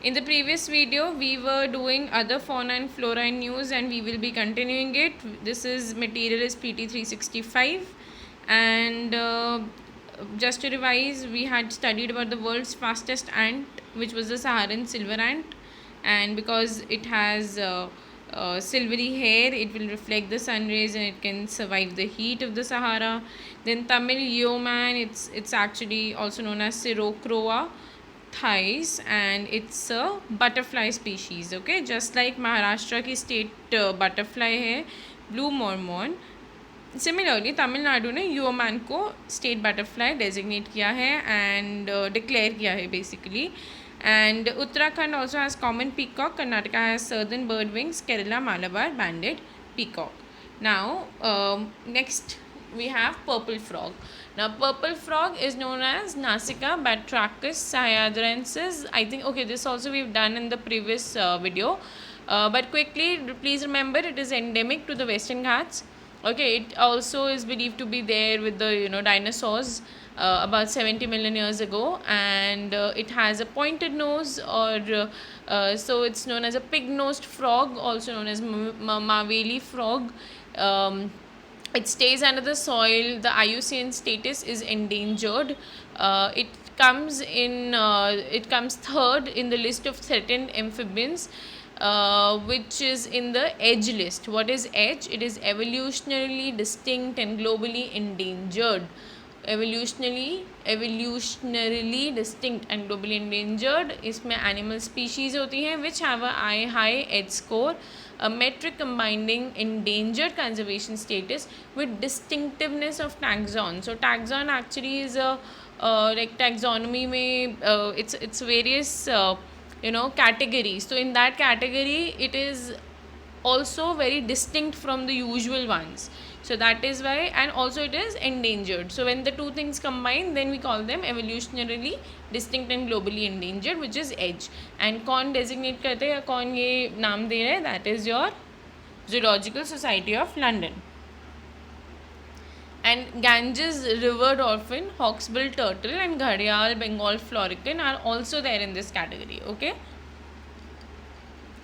In the previous video, we were doing other fauna and flora in news, and we will be continuing it. This is material is PT 365, and just to revise, we had studied about the world's fastest ant, which was the Saharan silver ant, and because it has silvery hair, it will reflect the sun rays and it can survive the heat of the Sahara. Then Tamil yeoman, it's actually also known as Sirocroa thighs, and it's a butterfly species. Okay, just like Maharashtra की state butterfly है blue mormon, similarly Tamil Nadu ने यूओमैन को state butterfly designate किया है and declare किया है basically. And Uttarakhand also has common peacock, Karnataka has southern bird wings, Kerala Malabar banded peacock. Now next we have purple frog. Now purple frog is known as Nasica batrachus sahyadrensis. I think okay, this also we've done in the previous video, but quickly please remember it is endemic to the Western Ghats. Okay, it also is believed to be there with the dinosaurs about 70 million years ago, and it has a pointed nose, or so it's known as a pig-nosed frog, also known as Maweli frog. It stays under the soil. The IUCN status is endangered. It comes third in the list of threatened amphibians, which is in the EDGE list. What is EDGE? It is evolutionarily distinct and globally endangered. Evolutionarily distinct and globally endangered. इसमें animal species होती हैं which have a high EDGE score, a metric combining endangered conservation status with distinctiveness of taxon. So taxon actually is a like taxonomy में it's various categories. So in that category it is also very distinct from the usual ones. So that is why, and also it is endangered. So when the two things combine, then we call them evolutionarily distinct and globally endangered, which is EDGE. And कौन designate करते हैं या कौन ये नाम दे रहे हैं? That is your Zoological Society of London. And Ganges river dolphin, hawksbill turtle, and Gharial Bengal florican are also there in this category. Okay.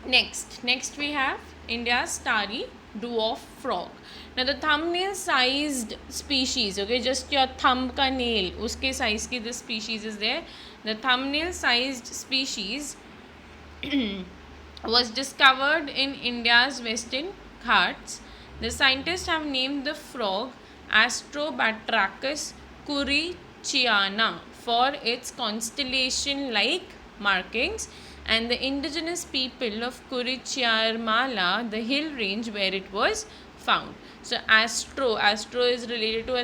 Next we have India's starry dwarf frog. Now the thumbnail sized species, okay, just your thumb ka nail, uske size ki this species is there. The thumbnail sized species was discovered in India's Western Ghats. The scientists have named the frog Astrobatrachus curriciana for its constellation-like markings, and the indigenous people of Kurichiarmala, the hill range where it was found. So astro is related to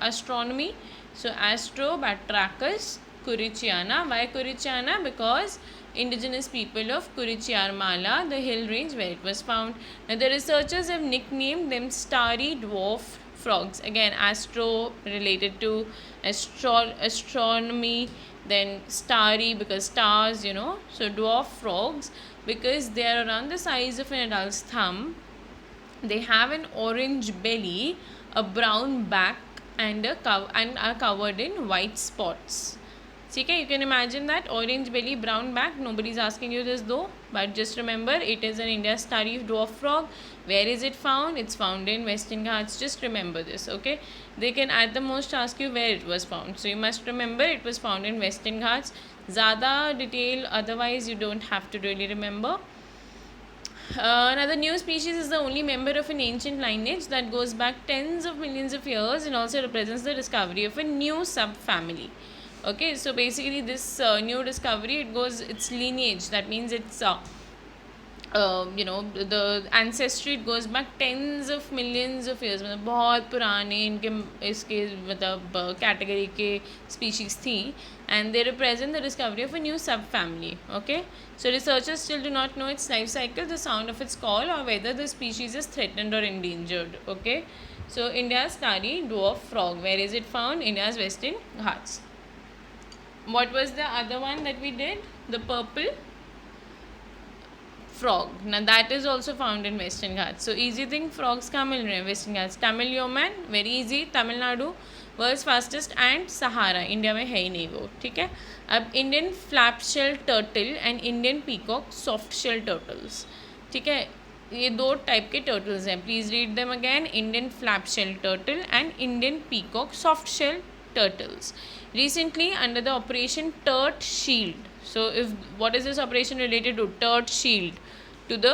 astronomy. So Astrobatrachus curriciana. Why curriciana? Because indigenous people of Kurichiarmala, the hill range where it was found. Now the researchers have nicknamed them starry dwarf frogs. Again, astro related to astronomy, then starry because stars, so dwarf frogs because they are around the size of an adult's thumb. They have an orange belly, a brown back, and are covered in white spots. Okay, you can imagine that orange belly, brown back. Nobody's asking you this though, but just remember it is an India's starry dwarf frog. Where is it found? It's found in Western Ghats. Just remember this, okay? They can at the most ask you where it was found. So you must remember it was found in Western Ghats. Zyada detail, otherwise you don't have to really remember. Another new species is the only member of an ancient lineage that goes back tens of millions of years and also represents the discovery of a new subfamily. Okay, so basically this new discovery, its lineage, that means it's the ancestry, it goes back tens of millions of years. मतलब बहुत पुराने इनके इसके मतलब category के species थी, and they represent the discovery of a new subfamily. Okay, so researchers still do not know its life cycle, the sound of its call, or whether the species is threatened or endangered. Okay, so India's starry dwarf frog, where is it found? India's Western Ghats. What was the other one that we did? The purple frog. Now that is also found in Western Ghats. So easy thing, frogs कहाँ मिल रहे हैं Western Ghats. Tamil yeoman, very easy, Tamil Nadu. World's fastest and Sahara, India में है ही नहीं वो, ठीक है। अब Indian flap shell turtle and Indian peacock soft shell turtles, ठीक है, ये दो टाइप के टर्टल्स हैं, please read them again, Indian flap shell turtle and Indian peacock soft shell turtles. Recently, under the Operation Turt Shield. So, what is this operation related to? Turt Shield, to the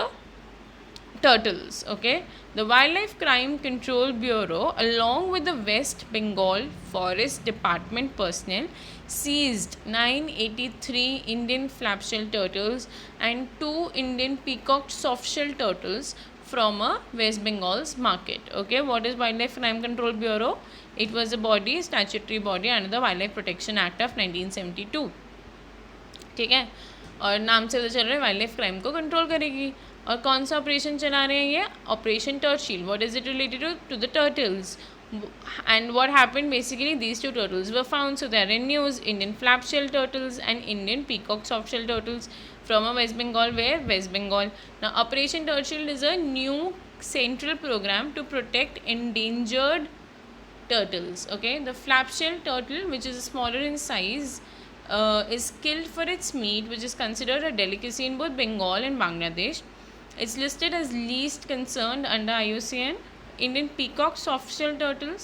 turtles. Okay, the Wildlife Crime Control Bureau, along with the West Bengal Forest Department personnel, seized 983 Indian flapshell turtles and 2 Indian peacock softshell turtles from a West Bengal's market. Okay, what is Wildlife Crime Control Bureau? It was a body, statutory body under the Wildlife Protection Act of 1972. ठीक है, और नाम से तो चल रहा है wildlife crime को कंट्रोल करेगी। और कौन सा ऑपरेशन चला रहे हैं ये? Operation Turtshield. What is it related to the turtles? And what happened basically, these two turtles were found, so they are in news, Indian flap shell turtles and Indian peacock soft shell turtles from a West Bengal, where West Bengal. Now Operation Turt Shield is a new central program to protect endangered turtles. Okay, the flap shell turtle, which is smaller in size, is killed for its meat, which is considered a delicacy in both Bengal and Bangladesh. It's listed as least concerned under IUCN. Indian peacock softshell turtles,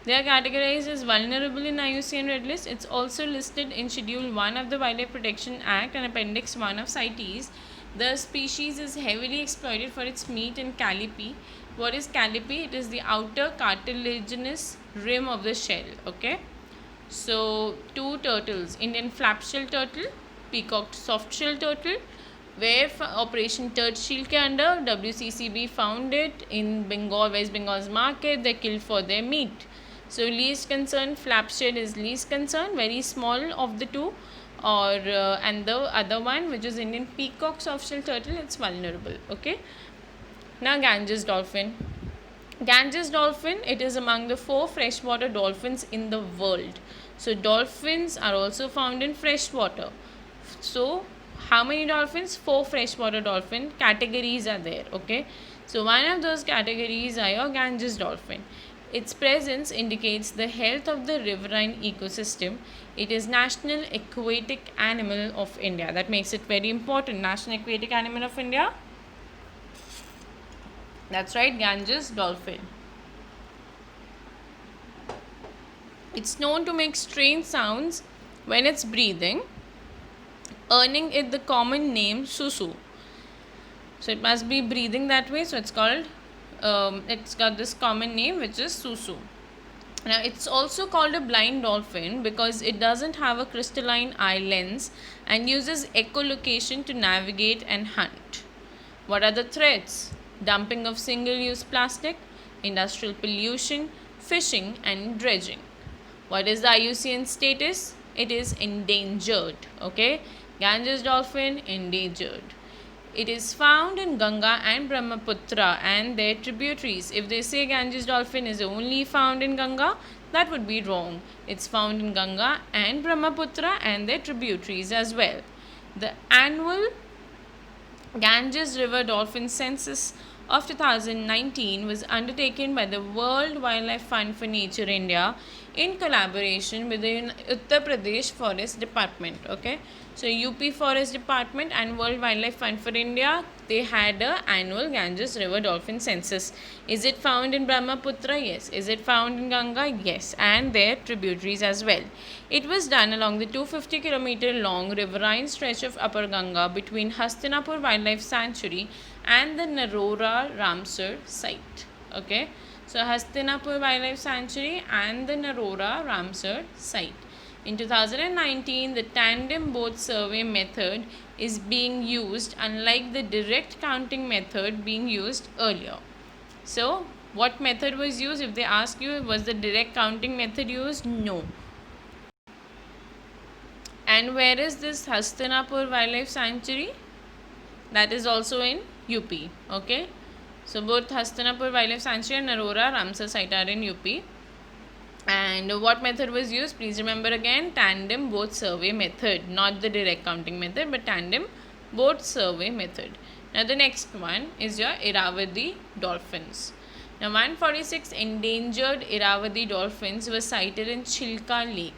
they are categorized as vulnerable in IUCN Red List. It's also listed in Schedule 1 of the Wildlife Protection Act and Appendix 1 of CITES. The species is heavily exploited for its meat and callipee. What is callipee? It is the outer cartilaginous rim of the shell. Okay, so two turtles, Indian flapshell turtle, peacock softshell turtle, where Operation Turt Shield के under WCCB found it in Bengal, West Bengal's market. They killed for their meat. So least concern, flapshell is least concern, very small of the two, or and the other one, which is Indian peacock softshell turtle, it's vulnerable. Okay, now Ganges dolphin. Ganges dolphin, it is among the 4 freshwater dolphins in the world. So dolphins are also found in freshwater. So how many dolphins? 4 freshwater dolphin categories are there. Okay, so one of those categories are your Ganges dolphin. Its presence indicates the health of the riverine ecosystem. It is national aquatic animal of India. That makes it very important. National aquatic animal of India. That's right, Ganges dolphin. It's known to make strange sounds when it's breathing, earning it the common name susu. So it must be breathing that way, so it's called, it's got this common name, which is susu. Now it's also called a blind dolphin because it doesn't have a crystalline eye lens and uses echolocation to navigate and hunt. What are the threats? Dumping of single-use plastic, industrial pollution, fishing and dredging. What is the IUCN status? It is endangered. Okay, Ganges dolphin, endangered. It is found in Ganga and Brahmaputra and their tributaries. If they say Ganges dolphin is only found in Ganga, that would be wrong. It's found in Ganga and Brahmaputra and their tributaries as well. The annual Ganges River Dolphin Census of 2019 was undertaken by the World Wildlife Fund for Nature India in collaboration with the Uttar Pradesh Forest Department. Okay, so UP Forest Department and World Wildlife Fund for India, they had a annual Ganges River Dolphin Census. Is it found in Brahmaputra? Yes. Is it found in Ganga? Yes, and their tributaries as well. It was done along the 250-kilometer long riverine stretch of Upper Ganga between Hastinapur Wildlife Sanctuary and the Narora Ramsar site. Okay, so Hastinapur Wildlife Sanctuary and the Narora Ramsar site. In 2019, the tandem boat survey method is being used, unlike the direct counting method being used earlier. So, what method was used? If they ask you, was the direct counting method used? No. And where is this Hastinapur Wildlife Sanctuary? That is also in UP. Okay, so both Hastinapur Wildlife Sanctuary and Narora Ramsar site are in UP. And what method was used? Please remember again, tandem boat survey method, not the direct counting method, but tandem boat survey method. Now the next one is your Irrawaddy dolphins. Now, 146 endangered Irrawaddy dolphins were sighted in Chilka Lake.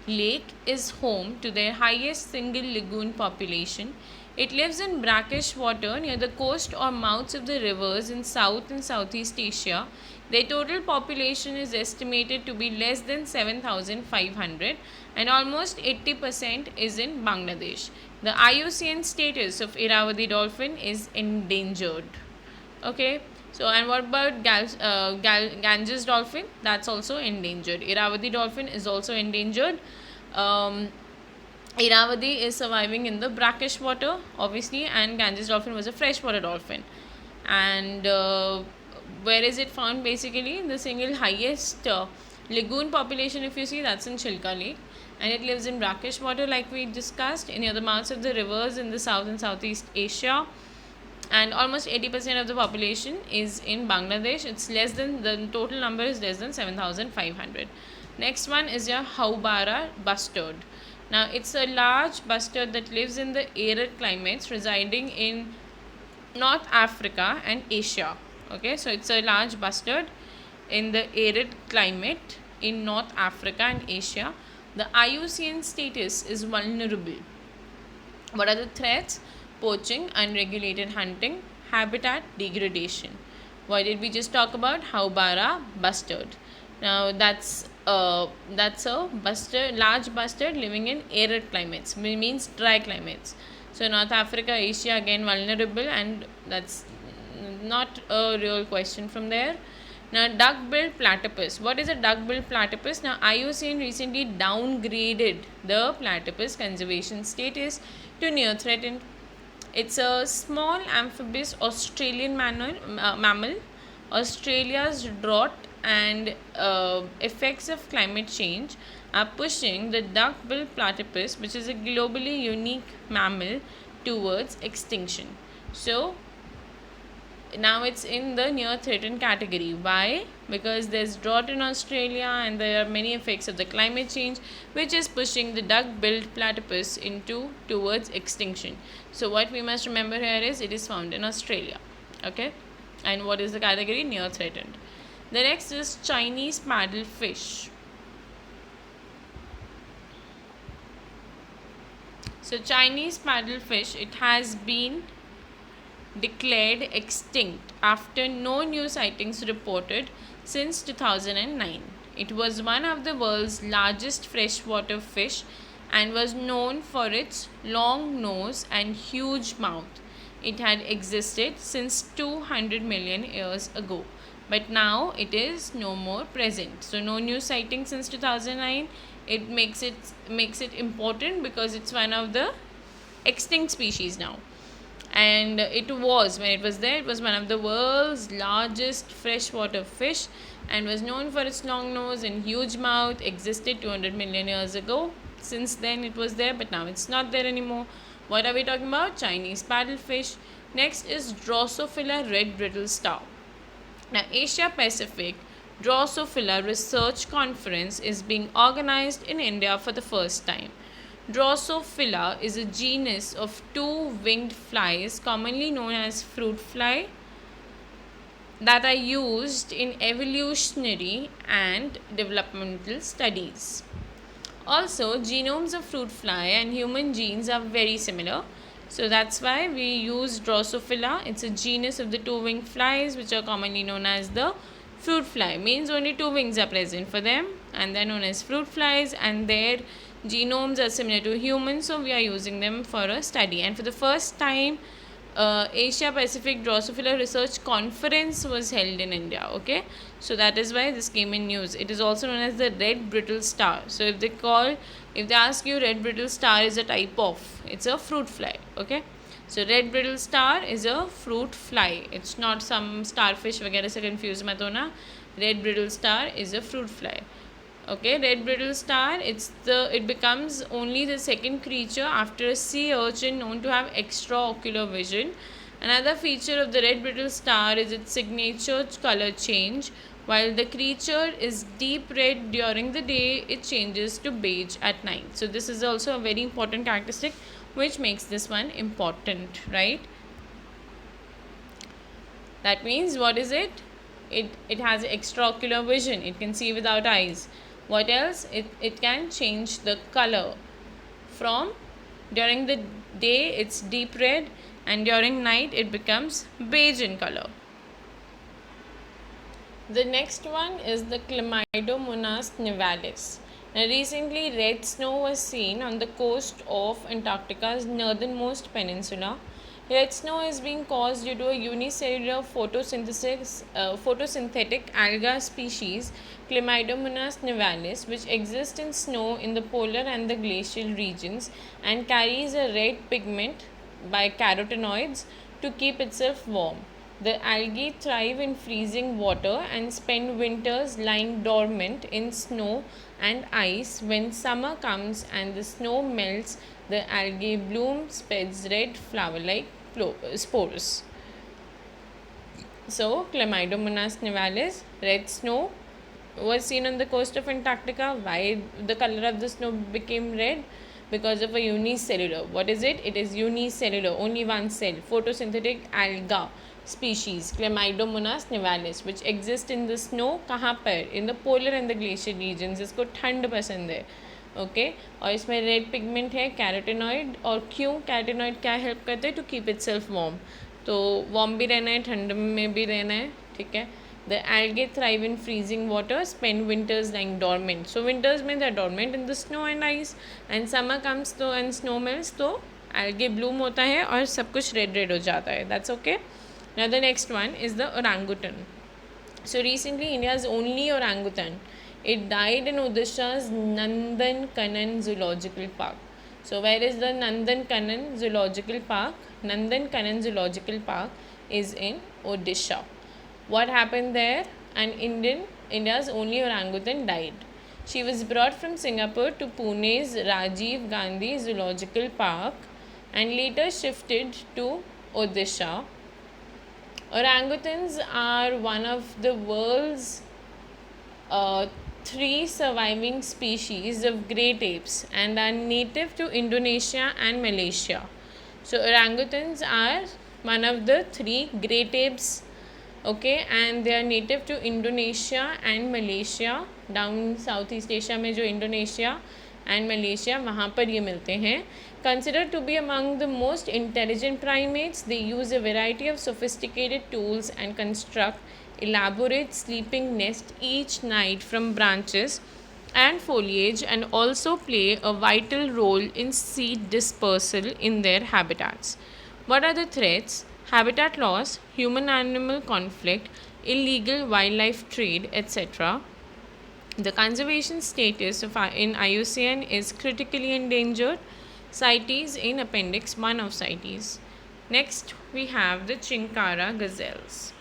Lake is home to their highest single lagoon population. It lives in brackish water near the coast or mouths of the rivers in South and Southeast Asia. Their total population is estimated to be less than 7,500 and almost 80% is in Bangladesh. The IUCN status of Irrawaddy dolphin is endangered. Okay, so and what about Ganges dolphin? That's also endangered. Irrawaddy dolphin is also endangered. Um, Irrawaddy is surviving in the brackish water, obviously, and Ganges dolphin was a freshwater dolphin. And where is it found? Basically, the single highest lagoon population, if you see, that's in Chilka Lake, and it lives in brackish water, like we discussed, near the mouths of the rivers in the South and Southeast Asia. And almost 80% of the population is in Bangladesh. It's less than, the total number is less than 7,500. Next one is your Haubara bustard. Now, it's a large bustard that lives in the arid climates, residing in North Africa and Asia. Okay, so it's a large bustard in the arid climate in North Africa and Asia. The IUCN status is vulnerable. What are the threats? Poaching, unregulated hunting, habitat degradation. Why did we just talk about Haubara bustard? Now that's a bustard, large bustard living in arid climates, means dry climates. So North Africa, Asia, again vulnerable, and that's not a real question from there. Now, duck-billed platypus. What is a duck-billed platypus? Now, IUCN recently downgraded the platypus conservation status to near threatened. It's a small amphibious Australian mammal. Australia's drought and effects of climate change are pushing the duck-billed platypus, which is a globally unique mammal, towards extinction. So, now it's in the near threatened category. Why? Because there's drought in Australia and there are many effects of the climate change which is pushing the duck-billed platypus towards extinction. So what we must remember here is it is found in Australia. Okay, and what is the category? Near threatened. The next is Chinese paddlefish. So Chinese paddlefish, it has been declared extinct after no new sightings reported since 2009. It was one of the world's largest freshwater fish and was known for its long nose and huge mouth. It had existed since 200 million years ago, but now it is no more present. So no new sightings since 2009. It makes it important because it's one of the extinct species now. And it was, when it was there, it was one of the world's largest freshwater fish and was known for its long nose and huge mouth. Existed 200 million years ago. Since then it was there, but now it's not there anymore. What are we talking about? Chinese paddlefish. Next is Drosophila red brittle star. Now, Asia Pacific Drosophila Research Conference is being organized in India for the first time. Drosophila is a genus of two-winged flies commonly known as fruit fly that are used in evolutionary and developmental studies. Also, genomes of fruit fly and human genes are very similar. So that's why we use Drosophila. It's a genus of the two-winged flies which are commonly known as the fruit fly. Means only two wings are present for them and they're known as fruit flies, and their genomes are similar to humans, so we are using them for a study. And for the first time, Asia Pacific Drosophila Research Conference was held in India. Okay, so that is why this came in news. It is also known as the red brittle star. So if they ask you, red brittle star is a type of, it's a fruit fly. Okay, so red brittle star is a fruit fly. It's not some starfish वगैरह से confuse मत होना. Red brittle star is a fruit fly. Okay, red brittle star, it becomes only the second creature after a sea urchin known to have extraocular vision. Another feature of the red brittle star is its signature color change. While the creature is deep red during the day, it changes to beige at night. So this is also a very important characteristic which makes this one important, right? That means, what is it? it has extraocular vision, it can see without eyes. What else? It can change the color from, during the day it's deep red, and during night it becomes beige in color. The next one is the Chlamydomonas nivalis. Now, recently, red snow was seen on the coast of Antarctica's northernmost peninsula. Red snow is being caused due to a unicellular photosynthetic alga species, Chlamydomonas nivalis, which exists in snow in the polar and the glacial regions and carries a red pigment by carotenoids to keep itself warm. The algae thrive in freezing water and spend winters lying dormant in snow and ice. When summer comes and the snow melts, the algae bloom, spreads red flower-like spores. So, Chlamydomonas nivalis, red snow, was seen on the coast of Antarctica. Why the color of the snow became red? Because of a unicellular. What is it? It is unicellular, only one cell, photosynthetic alga species, Chlamydomonas nivalis, which exist in the snow. कहाँ पर? In the polar and the glacial regions. इसको ठंड पसंद है. Okay और इसमें red pigment है, carotenoid. और क्यों कैरोटेनॉइड क्या हेल्प करते हैं? To keep itself warm. तो वार्म भी रहना है, ठंड में भी रहना है. ठीक है. The algae thrive in freezing water, spend winters lying dormant. So winters में they're dormant in the snow and ice, and summer comes तो and snow melts तो algae bloom होता है और सब कुछ red red हो जाता है. That's okay. Now the next one is the orangutan. So recently India's only orangutan, it died in Odisha's Nandankanan Zoological Park. So where is the Nandankanan Zoological Park? Nandankanan Zoological Park is in Odisha. What happened there? India's only orangutan died. She was brought from Singapore to Pune's Rajiv Gandhi Zoological Park and later shifted to Odisha. Orangutans are one of the world's 3 surviving species of great apes and are native to Indonesia and Malaysia. So orangutans are one of the 3 great apes, okay, and they are native to Indonesia and Malaysia. Down Southeast Asia में जो Indonesia and Malaysia वहाँ पर ये मिलते हैं. Considered to be among the most intelligent primates, they use a variety of sophisticated tools and construct elaborate sleeping nests each night from branches and foliage, and also play a vital role in seed dispersal in their habitats. What are the threats? Habitat loss, human-animal conflict, illegal wildlife trade, etc. The conservation status in IUCN is critically endangered. CITES in Appendix 1 of CITES. Next, we have the Chinkara gazelles.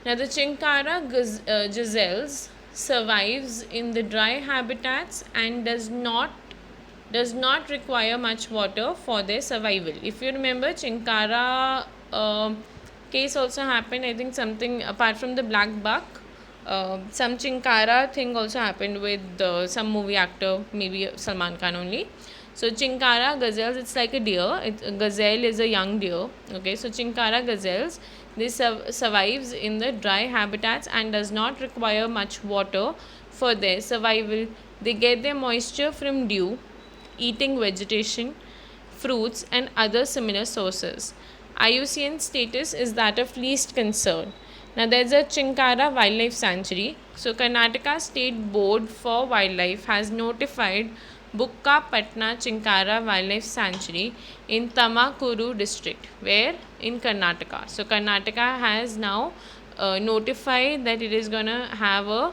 Now, the Chinkara gazelles survives in the dry habitats and does not require much water for their survival. If you remember, Chinkara case also happened. I think something apart from the black buck, some Chinkara thing also happened with some movie actor, maybe Salman Khan only. So Chinkara gazelles, it's like a deer. A gazelle is a young deer. Okay, so Chinkara gazelles, this survives in the dry habitats and does not require much water for their survival. They get their moisture from dew, eating vegetation, fruits and other similar sources. IUCN status is that of least concern. Now there's a Chinkara Wildlife Sanctuary. So Karnataka State Board for Wildlife has notified Bukkapatna Chinkara Wildlife Sanctuary in Tamakuru district, where in Karnataka. So Karnataka has now notified that it is gonna have a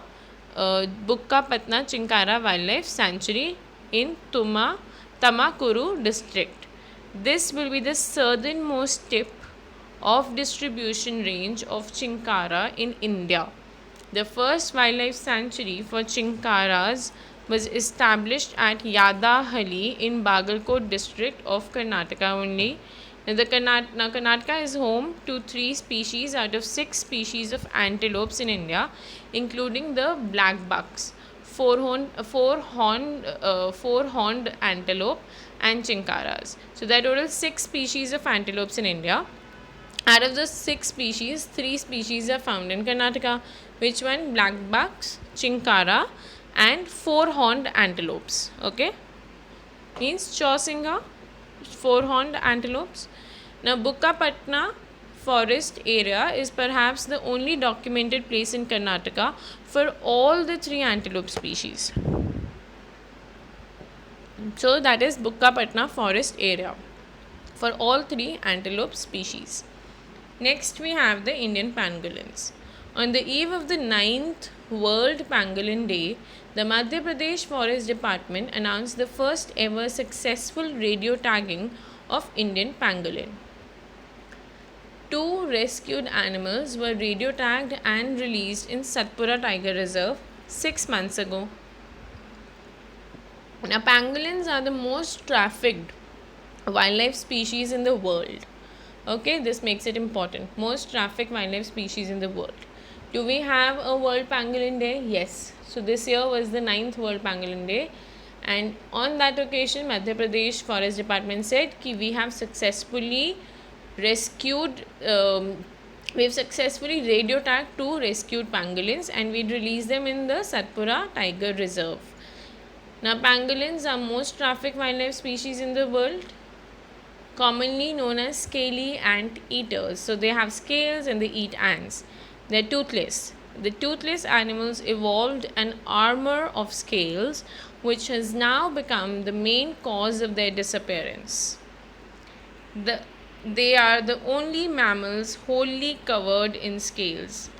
Bukkapatna Chinkara Wildlife Sanctuary in Tamakuru district. This will be the southernmost tip of distribution range of Chinkara in India. The first wildlife sanctuary for Chinkaras was established at Yadahalli in Bagalkot district of Karnataka only. Now, Karnataka is home to 3 species out of 6 species of antelopes in India, including the black bucks, four-horned antelope and Chinkaras. So there are total 6 species of antelopes in India. Out of the 6 species, 3 species are found in Karnataka. Which one? Black bucks, chinkara, and four-horned antelopes. Okay, means Chausinga, four-horned antelopes. Now, Bukkapatna forest area is perhaps the only documented place in Karnataka for all the 3 antelope species. So, that is Bukkapatna forest area for all 3 antelope species. Next, we have the Indian pangolins. On the eve of the 9th World Pangolin Day, the Madhya Pradesh Forest Department announced the first ever successful radio tagging of Indian pangolin. 2 rescued animals were radio tagged and released in Satpura Tiger Reserve 6 months ago. Now, pangolins are the most trafficked wildlife species in the world. Okay, this makes it important. Most trafficked wildlife species in the world. Do we have a World Pangolin Day? Yes. So this year was the 9th World Pangolin Day, and on that occasion Madhya Pradesh Forest Department said कि we have successfully rescued we've successfully radio tagged 2 rescued pangolins and we released them in the Satpura Tiger Reserve. Now, pangolins are most trafficked wildlife species in the world, commonly known as scaly ant eaters. So they have scales and they eat ants. They're toothless. The toothless animals evolved an armor of scales, which has now become the main cause of their disappearance. They are the only mammals wholly covered in scales.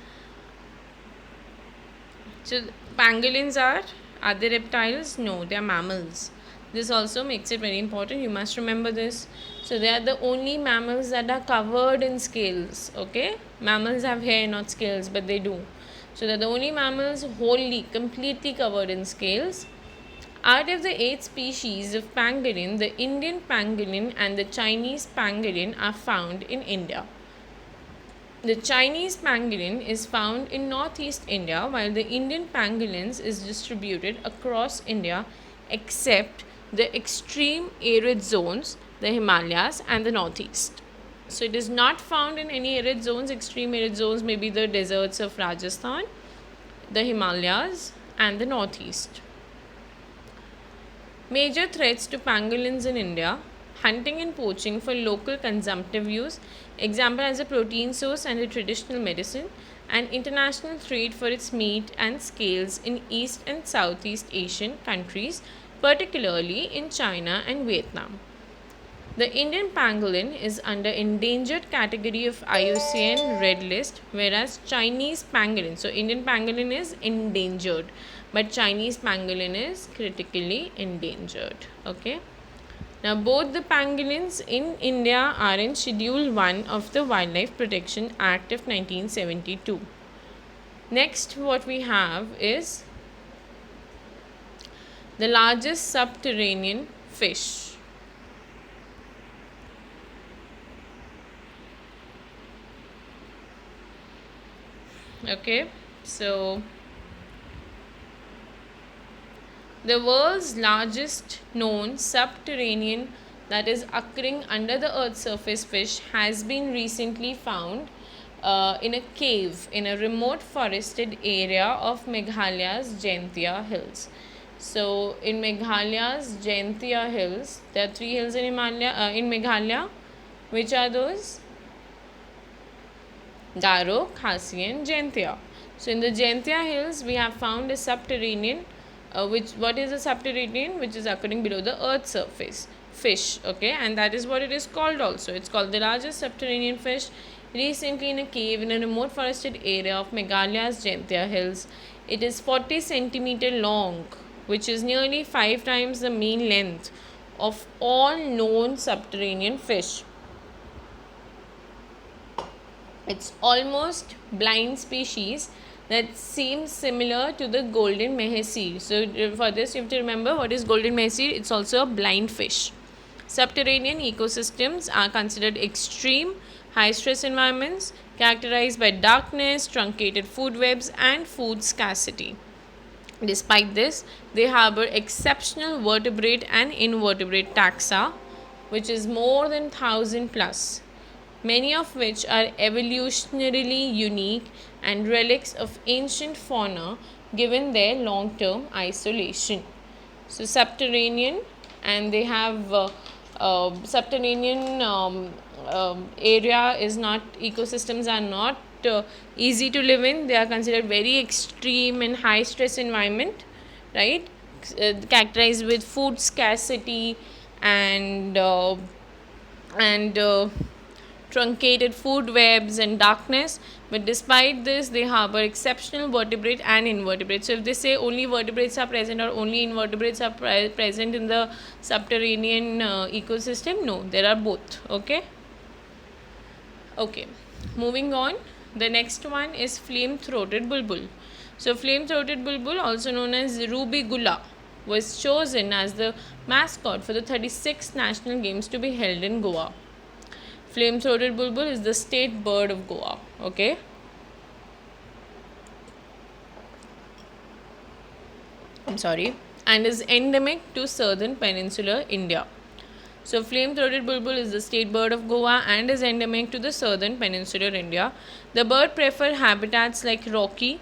So pangolins are they reptiles? No, they are mammals. This also makes it very important. You must remember this. So they are the only mammals that are covered in scales. Okay, mammals have hair, not scales, but they do. So they are the only mammals wholly, completely covered in scales. Out of the 8 species of pangolin, the Indian pangolin and the Chinese pangolin are found in India. The Chinese pangolin is found in northeast India, while the Indian pangolins is distributed across India except the extreme arid zones, the Himalayas and the northeast. So it is not found in any arid zones. Extreme arid zones may be the deserts of Rajasthan, the Himalayas and the northeast. Major threats to pangolins in India: hunting and poaching for local consumptive use, example as a protein source and a traditional medicine, and international trade for its meat and scales in East and Southeast Asian countries, particularly in China and Vietnam. The Indian pangolin is under endangered category of IUCN Red List, whereas Chinese pangolin, so Indian pangolin is endangered, but Chinese pangolin is critically endangered. Okay. Now, both the pangolins in India are in Schedule 1 of the Wildlife Protection Act of 1972. Next, what we have is the largest subterranean fish. Okay, so the world's largest known subterranean, that is occurring under the earth's surface fish, has been recently found in a cave in a remote forested area of Meghalaya's Jaintia Hills. So in Meghalaya's Jaintia Hills, there are 3 hills in Meghalaya. Which are those? Garo, Khasi and Jaintia. So in the Jaintia Hills, we have found a subterranean, what is a subterranean? Which is occurring below the earth's surface fish. Okay, and that is what it is called also. It's called the largest subterranean fish, recently in a cave in a remote forested area of Meghalaya's Jaintia Hills. It is 40 centimeter long, which is nearly 5 times the mean length of all known subterranean fish. It's almost blind species that seems similar to the golden meheseer. So for this you have to remember what is golden meheseer. It's also a blind fish. Subterranean ecosystems are considered extreme, high stress environments characterized by darkness, truncated food webs and food scarcity. Despite this, they harbor exceptional vertebrate and invertebrate taxa, which is more than 1000 plus. many of which are evolutionarily unique and relics of ancient fauna given their long-term isolation. So subterranean, and they have subterranean area is not, ecosystems are not easy to live in. They are considered very extreme and high stress environment, right? Characterized with food scarcity and truncated food webs and darkness. But despite this, they harbor exceptional vertebrate and invertebrates. So if they say only vertebrates are present or only invertebrates are present in the subterranean ecosystem, no, there are both. Okay, moving on. The next one is flame-throated bulbul. So flame-throated bulbul, also known as ruby gula, was chosen as the mascot for the 36th national games to be held in Goa. Flame-throated bulbul is the state bird of Goa. Okay. I'm sorry. And is endemic to southern peninsular India. So flame-throated bulbul is the state bird of Goa and is endemic to the southern peninsular India. The bird prefer habitats like rocky,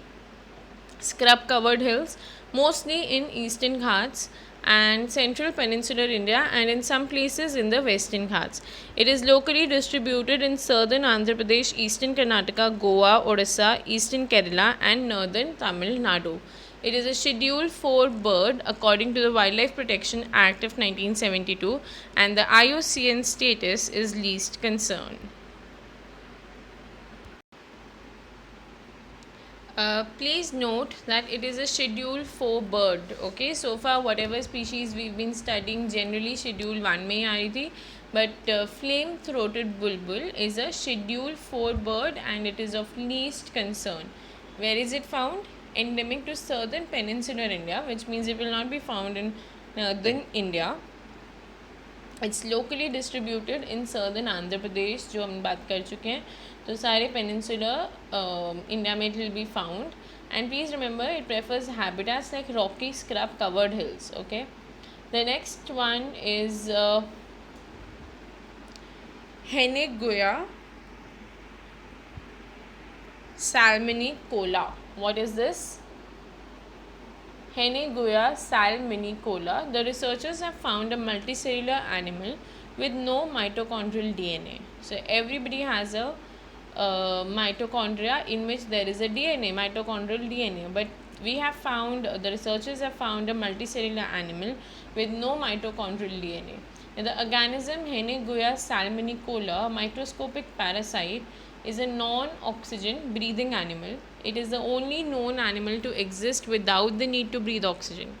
scrub-covered hills, mostly in eastern Ghats and central peninsular India, and in some places in the western Ghats. It is locally distributed in southern Andhra Pradesh, eastern Karnataka, Goa, Odisha, eastern Kerala, and northern Tamil Nadu. It is a Schedule 4 bird according to the Wildlife Protection Act of 1972, and the IUCN status is least concern. Please note that it is a Schedule 4 bird. Okay, so far whatever species we've been studying generally Schedule 1 में आई थी, but flame-throated bulbul is a Schedule 4 bird and it is of least concern. Where is it found? Endemic to southern peninsular India, which means it will not be found in northern India. It's locally distributed in southern Andhra Pradesh, जो हम बात कर चुके हैं. तो सारे peninsular India में it will be found. And please remember, it prefers habitats like rocky scrub covered hills. Okay. The next one is Heneguia salminicola. What is this? Heneguia salminicola. The researchers have found a multicellular animal with no mitochondrial DNA. So everybody has a mitochondria in which there is a DNA, mitochondrial DNA. But we have found, the researchers have found a multicellular animal with no mitochondrial DNA. And the organism Heneguia salminicola, a microscopic parasite, is a non-oxygen breathing animal. It is the only known animal to exist without the need to breathe oxygen.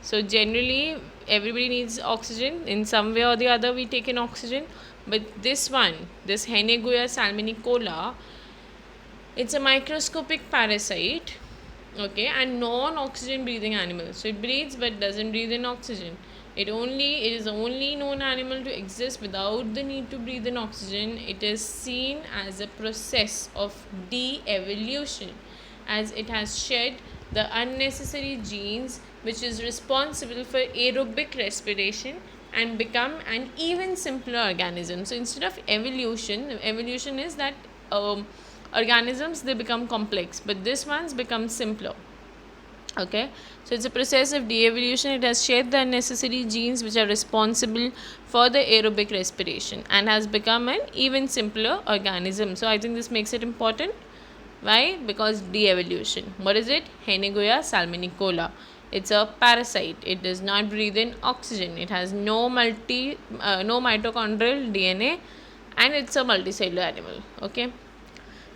So generally everybody needs oxygen in some way or the other. We take in oxygen, but this one, this Heneguia salminicola, it's a microscopic parasite, okay, and non-oxygen breathing animal. So it breathes but doesn't breathe in oxygen. It is the only known animal to exist without the need to breathe in oxygen. It is seen as a process of de-evolution, as it has shed the unnecessary genes which is responsible for aerobic respiration and become an even simpler organism. So instead of evolution is that organisms, they become complex, but this one's become simpler. Okay, so it's a process of de-evolution. It has shed the unnecessary genes which are responsible for the aerobic respiration and has become an even simpler organism. So I think this makes it important. Why? Because de-evolution. What is it? Heneguia salminicola. It's a parasite. It does not breathe in oxygen. It has no mitochondrial DNA, and it's a multicellular animal. Okay.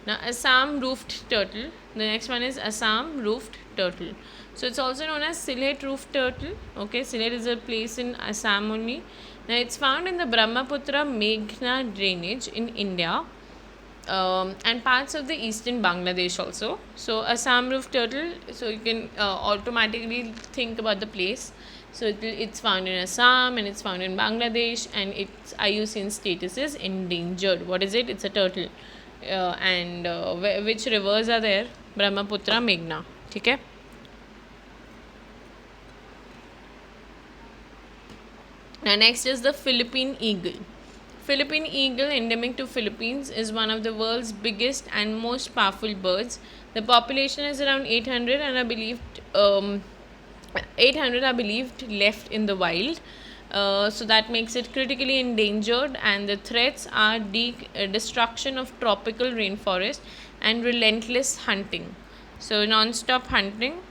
Now Assam roofed turtle. The next one is Assam roofed turtle. So it's also known as Sylhet roofed turtle. Okay, Sylhet is a place in Assam only. Now it's found in the Brahmaputra Meghna drainage in India. And parts of the eastern Bangladesh also. So Assam roof turtle, so you can automatically think about the place. So it's found in Assam and it's found in Bangladesh, and its IUCN status is endangered. What is it? It's a turtle. Which rivers are there? Brahmaputra, Meghna. Okay. Now next is the Philippine eagle. Philippine eagle, endemic to Philippines, is one of the world's biggest and most powerful birds. The population is around 800 and are believed 800 are believed left in the wild. So that makes it critically endangered, and the threats are destruction of tropical rainforest and relentless hunting. So non-stop hunting